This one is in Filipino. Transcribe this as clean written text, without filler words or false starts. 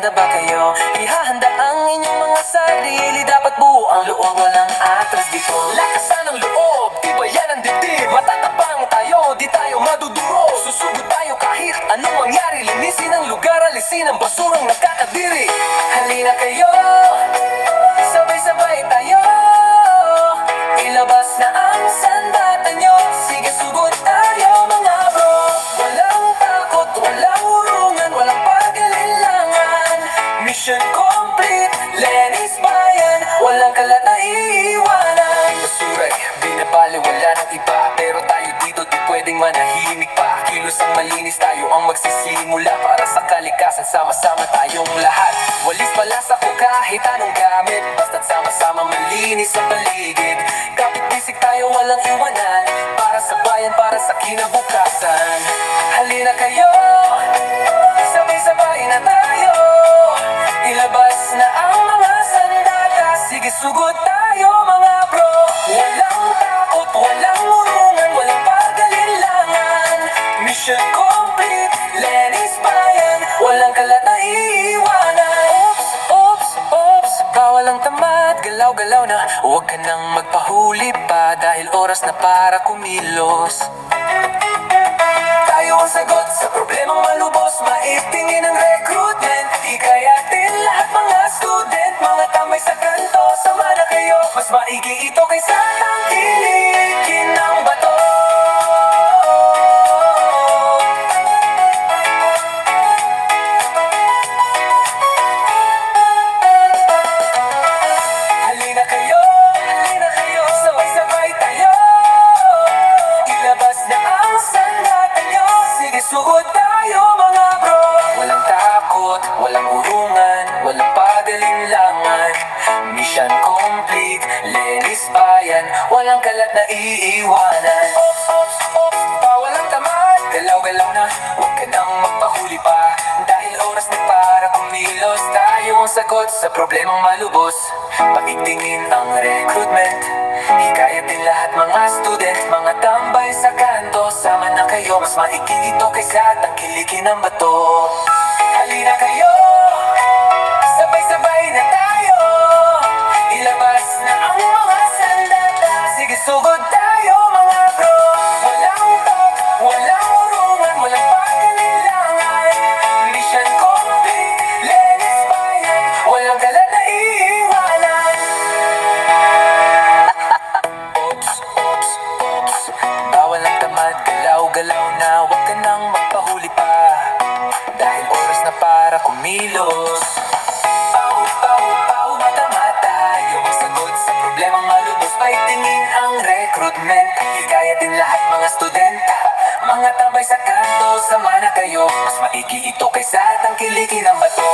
handa ba kayo? Ihahanda ang inyong mga sarili. Dapat buo ang loob, walang atras dito. Lakasan ang loob, tibayan ang dibdib. Matatapang tayo, di tayo maduduro. Susugod tayo kahit anong mangyari. Linisin ang lugar, alisin ang basurang nakakadiri. Halina kayo, sabay-sabay tayo. Ilabas na ang sandata nyo. Sige, sugod tayo mga bro. Walang takot, walang urungan, walang pag-alilangan. Mission complete, Lenis Bayan. Walang kalat na iiwanan. Basuray, binabaliwala ng iba. Pero tayo dito di pwedeng manahimik pa. Kilos ang malinis, tayo ang magsisimula. Para sa kalikasan, sama-sama tayong lahat. Walis palasa ko kahit anong gamit. Basta't sama-sama malinis ang paligid. Kapit-bisig tayo, walang iwanan. Para sa bayan, para sa kinabukasan. Halina kayo, sabay-sabay na tayo. Ilabas na ang mga sandata. Sige, sugod tayo mga bro. Walang takot, walang urungan, walang pag-alilangan. Mission complete, Lenis Bayan. Walang kalat na iiwanan. Oops, oops, bawal ang tamad. Galaw-galaw na, huwag ka nang magpahuli pa. Dahil oras na para kumilos. Tayo ang sagot sa problemang malubos. Maitingin ang recruitment. Hikayatin lahat mga student. Mga tambay sa kanto, sama na kayo. Mas maigi ito kaysa tangkilikin ng bato. Halina kayo, sabay-sabay tayo. Ilabas na ang sandata nyo. Sige, sugod tayo mga bro. Walang takot, walang urungan, walang pag-alilangan. Mission complete, Lenis Bayan. Walang kalat na iiwanan. Ops, ops, ops, bawal ang tamad. Galaw-galaw na, huwag ka nang magpahuli pa. Dahil oras na para kumilos. Tayo ang sagot sa problemang malubos. Paigtingin ang recruitment. Hikayatin lahat mga student. Mga tambay sa kanto, sama na kayo. Mas maigi ito kaysa tangkilikin ng bato. Halina kayo, sabay-sabay na tayo. Ilabas na ang mga sandata. Sige, sugod tayo mga bro. Walang takot, walang urungan, walang pag-alilangan. Mission complete, Lenis Bayan. Walang kalat na iiwanan. Oops, oops, oops, bawal ang tamad. Galaw-galaw na, huwag ka nang magpahuli pa. Dahil oras na para kumilos. Pau, pau, pau, mata-mata. Yung sagot sa problemang malubos. Paitingin ang recruitment. Hikayatin lahat mga studenta. Mga tambay sa kanto, sama na kayo. Mas maigi ito kaysa tangkilikin ng bato.